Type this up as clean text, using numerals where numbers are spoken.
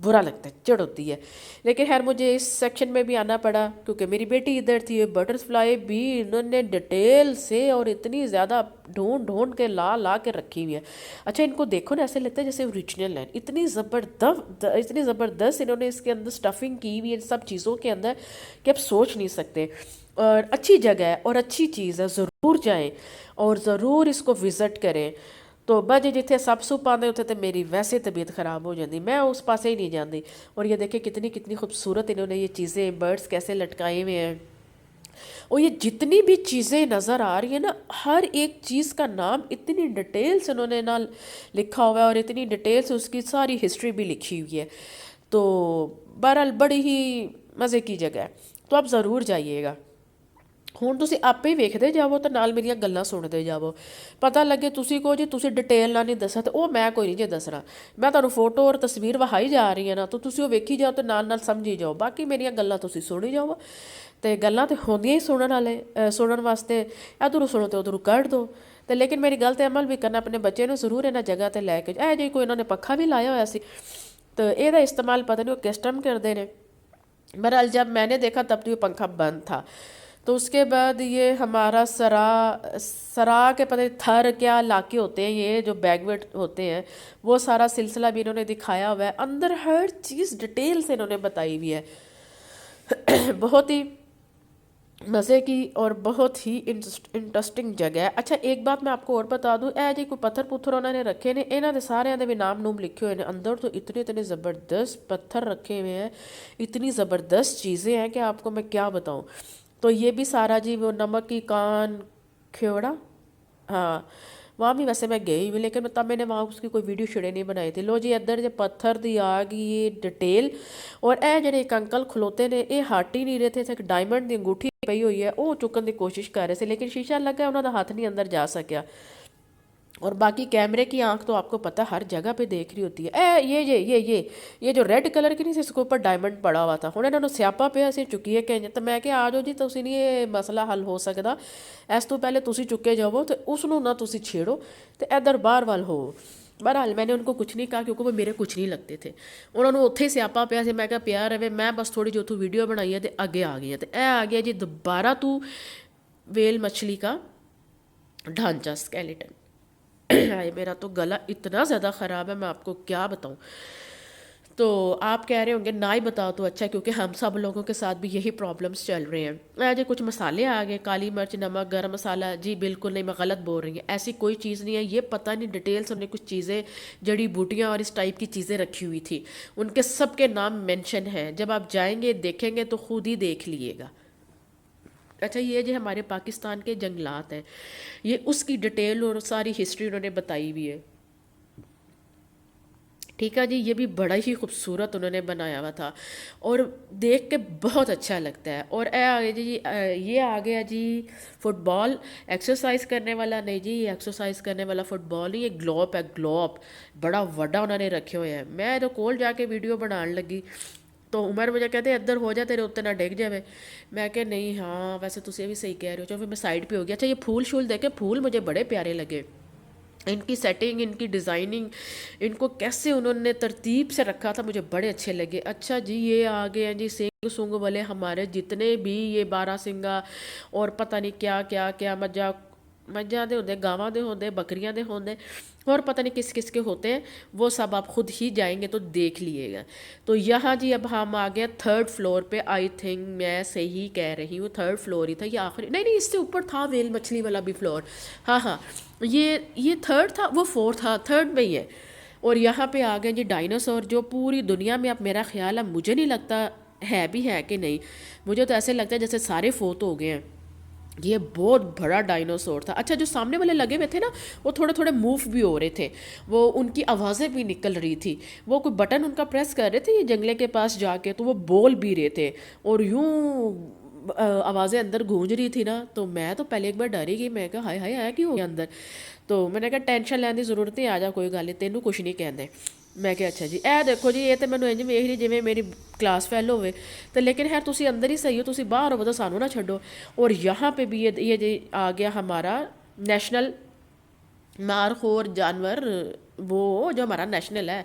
बुरा लगता है, चिढ़ होती है। लेकिन खैर मुझे इस सेक्शन में भी आना पड़ा क्योंकि मेरी बेटी इधर थी। ये बटरफ्लाई भी इन्होंने डिटेल से और इतनी ज़्यादा ढूंढ ढूंढ के ला ला के रखी हुई है। अच्छा इनको देखो ना, ऐसे लगता है जैसे ओरिजिनल है। इतनी ज़बरदस्त इन्होंने इसके अंदर स्टफिंग की हुई है इन सब चीज़ों के अंदर कि आप सोच नहीं सकते। और अच्छी जगह है और अच्छी चीज़ है, ज़रूर जाएं और ज़रूर इसको विज़िट करें। तो बज जिथे सब सुप आते उत्थे तो मेरी वैसे तबीयत ख़राब हो जाती, मैं उस पासे ही नहीं जाती। और ये देखें कितनी कितनी खूबसूरत इन्होंने ये चीज़ें बर्ड्स कैसे लटकाए हुए हैं। और ये जितनी भी चीज़ें नज़र आ रही है ना, हर एक चीज़ का नाम इतनी डिटेल से उन्होंने ना लिखा हुआ है और इतनी डिटेल से उसकी सारी हिस्ट्री भी लिखी हुई है। तो बहरहाल बड़ी ही मज़े की जगह है, तो आप ज़रूर जाइएगा। ਹੁਣ ਤੁਸੀਂ ਆਪੇ ਹੀ ਵੇਖਦੇ ਜਾਵੋ ਤੇ ਨਾਲ ਮੇਰੀਆਂ ਗੱਲਾਂ ਸੁਣਦੇ ਜਾਵੋ, ਪਤਾ ਲੱਗੇ ਤੁਸੀਂ ਕਹੋ ਜੀ ਤੁਸੀਂ ਡਿਟੇਲ ਨਾਲ ਨਹੀਂ ਦੱਸਿਆ, ਤੇ ਉਹ ਮੈਂ ਕੋਈ ਨਹੀਂ ਜੇ ਦੱਸਣਾ। ਮੈਂ ਤੁਹਾਨੂੰ ਫੋਟੋ ਔਰ ਤਸਵੀਰ ਵਿਖਾਈ ਜਾ ਰਹੀ ਹੈ ਨਾ, ਤਾਂ ਤੁਸੀਂ ਉਹ ਵੇਖੀ ਜਾਓ ਤੇ ਨਾਲ ਨਾਲ ਸਮਝੀ ਜਾਓ, ਬਾਕੀ ਮੇਰੀਆਂ ਗੱਲਾਂ ਤੁਸੀਂ ਸੁਣੀ ਜਾਓ। ਤੇ ਗੱਲਾਂ ਤੇ ਹੁੰਦੀਆਂ ਹੀ ਸੁਣਨ ਵਾਲੇ ਸੁਣਨ ਵਾਸਤੇ, ਇੱਧਰੋਂ ਸੁਣੋ ਤੇ ਉੱਧਰੋਂ ਕੱਢ ਦਿਓ। ਤੇ ਲੇਕਿਨ ਮੇਰੀ ਗੱਲ ਤੇ ਅਮਲ ਵੀ ਕਰਨਾ, ਆਪਣੇ ਬੱਚੇ ਨੂੰ ਜ਼ਰੂਰ ਇਹਨਾਂ ਜਗ੍ਹਾ ਤੇ ਲੈ ਕੇ ਇਹ ਜੇ ਕੋਈ ਇਹਨਾਂ ਨੇ ਪੱਖਾ ਵੀ ਲਾਇਆ ਹੋਇਆ ਸੀ, तो ਇਹਦਾ इस्तेमाल पता नहीं वो किस टाइम करते हैं। बहरहाल जब मैंने देखा तब तो ये पंखा बंद था। तो उसके बाद ये हमारा सरा के पता नहीं थर क्या इलाके होते हैं, ये जो बैगवेट होते हैं, वो सारा सिलसिला भी इन्होंने दिखाया हुआ है। अंदर हर चीज़ डिटेल से इन्होंने बताई हुई है। बहुत ही मज़े की और बहुत ही इंटरेस्टिंग जगह है। अच्छा एक बात मैं आपको और बता दूं, ए जी कोई पत्थर पुत्थर उन्होंने रखे ने, इन्हों के सारे भी नाम नूम लिखे हुए हैं अंदर। तो इतने इतने ज़बरदस्त पत्थर रखे हुए हैं, इतनी ज़बरदस्त चीज़ें हैं कि आपको मैं क्या बताऊं। तो ये भी सारा जी वो नमक की कान खेवड़ा, हाँ वहाँ भी वैसे मैं गई हुई, लेकिन तब मैंने वहाँ उसकी कोई वीडियो छड़े नहीं बनाई थी। लो जी इधर जो पत्थर दी आ गई ये डिटेल। और ए ਜਿਹੜੇ एक अंकल खलोते ने, ये हट ही नहीं रहे थे। एक डायमंड की अंगूठी पई हुई है, वो चुकन की कोशिश कर रहे थे, लेकिन शीशा लगा, उन्होंने हाथ नहीं अंदर जा सकिया। और बाकी कैमरे की आंख तो आपको पता हर जगह पे देख रही होती है। ये जो रेड कलर की नहीं, इसके ऊपर डायमंड पड़ा हुआ था। हुणे इन्होंने स्यापा पे ਅਸੀਂ ਚੁੱਕੀਏ ਕਿ ਤਾਂ ਮੈਂ ਕਿਹਾ ਆ ਜਾਓ ਜੀ, ਤੁਸੀਂ ਨਹੀਂ ਇਹ ਮਸਲਾ ਹੱਲ ਹੋ ਸਕਦਾ, ਇਸ ਤੋਂ ਪਹਿਲੇ ਤੁਸੀਂ ਚੁੱਕੇ ਜਾਵੋ ਤੇ ਉਸ ਨੂੰ ਨਾ ਤੁਸੀਂ ਛੇੜੋ ਤੇ ਇਧਰ ਬਾਹਰ ਵੱਲ ਹੋ। बहरहाल मैंने उनको कुछ नहीं कहा क्योंकि वो मेरे कुछ नहीं लगते थे। उन्होंने उत्थे स्यापा पिया से, मैं क्या प्यार रहे, मैं बस थोड़ी जो तू वीडियो बनाई है तो अगे आ गई है। तो यह आ गया जी दोबारा तू वेल मछली का ढांचा स्केलेटन। हाय मेरा तो गला इतना ज़्यादा ख़राब है, मैं आपको क्या बताऊँ। तो आप कह रहे होंगे ना ही बताओ तो अच्छा, क्योंकि हम सब लोगों के साथ भी यही प्रॉब्लम्स चल रहे हैं। आज कुछ मसाले आ गए, काली मिर्च, नमक, गरम मसाला। जी बिल्कुल नहीं, मैं गलत बोल रही हूँ, ऐसी कोई चीज़ नहीं है। ये पता नहीं डिटेल्स हमने कुछ चीज़ें, जड़ी बूटियाँ और इस टाइप की चीज़ें रखी हुई थी, उनके सब के नाम मेंशन हैं। जब आप जाएंगे देखेंगे तो खुद ही देख लीजिएगा। अच्छा ये जो हमारे पाकिस्तान के जंगलात हैं, ये उसकी डिटेल और सारी हिस्ट्री उन्होंने बताई हुई है। ठीक है जी, ये भी बड़ा ही खूबसूरत उन्होंने बनाया हुआ था और देख के बहुत अच्छा लगता है। और ये आ गया जी फुटबॉल एक्सरसाइज करने वाला। नहीं जी, ये एक्सरसाइज करने वाला फुटबॉल नहीं, ये ग्लोब है, ग्लोब बड़ा वड्डा उन्होंने रखे हुए हैं। मैं तो कोल जाके वीडियो बनाने लगी तो उमर मुझे कहते इधर हो जा, तेरे उत्ते ना डिग जाए। मैं क्या नहीं, हाँ वैसे तुम भी सही कह रहे हो। चलो फिर मैं साइड पे हो गया। अच्छा ये फूल शूल देखे, फूल मुझे बड़े प्यारे लगे, इनकी सेटिंग, इनकी डिज़ाइनिंग, इनको कैसे उन्होंने तरतीब से रखा था, मुझे बड़े अच्छे लगे। अच्छा जी ये आ गए हैं जी सिंग सुंग वाले, हमारे जितने भी ये बारह सिंगा और पता नहीं क्या क्या क्या मज्जा दे होंगे, गावां दे होंगे, बकरियां दे होंगे और पता नहीं किस किस के होते हैं, वो सब आप खुद ही जाएंगे तो देख लिएगा। तो यहाँ जी अब हम आ गए थर्ड फ्लोर पे। आई थिंक मैं सही कह रही हूँ, थर्ड फ्लोर ही था ये आखिरी, नहीं इससे ऊपर था वेल मछली वाला भी फ्लोर। हाँ ये थर्ड था, वो फोर्थ था, थर्ड में ही है। और यहाँ पे आ गए जी डायनासोर, जो पूरी दुनिया में अब मेरा ख्याल है, मुझे नहीं लगता है भी है कि नहीं, मुझे तो ऐसे लगता है जैसे सारे फोत हो गए हैं। ये बहुत बड़ा डायनासोर था। अच्छा जो सामने वाले लगे हुए थे ना, वो थोड़े थोड़े मूव भी हो रहे थे, वो उनकी आवाज़ें भी निकल रही थी, वो कोई बटन उनका प्रेस कर रहे थे ये जंगले के पास जाके, तो वो बोल भी रहे थे और यूं आवाज़ें अंदर गूंज रही थी ना। तो मैं तो पहले एक बार डरी गई, मैं कहा हाय हाय आया क्यों हो गया अंदर। तो मैंने कहा टेंशन लेने की जरूरत नहीं, आ जा कोई गल नहीं, तेनू कुछ नहीं कहते। मैं क्या अच्छा जी ए देखो जी, ये तो मैं इंज वेख रही जिवें मेरी क्लास फैल होवे, तो लेकिन खैर तुसी अंदर ही सही हो, तुसी बाहर हो तो सानू ना छड्डो। और यहाँ पे भी ये जी आ गया हमारा नेशनल मारखोर जानवर, वो जो हमारा नेशनल है।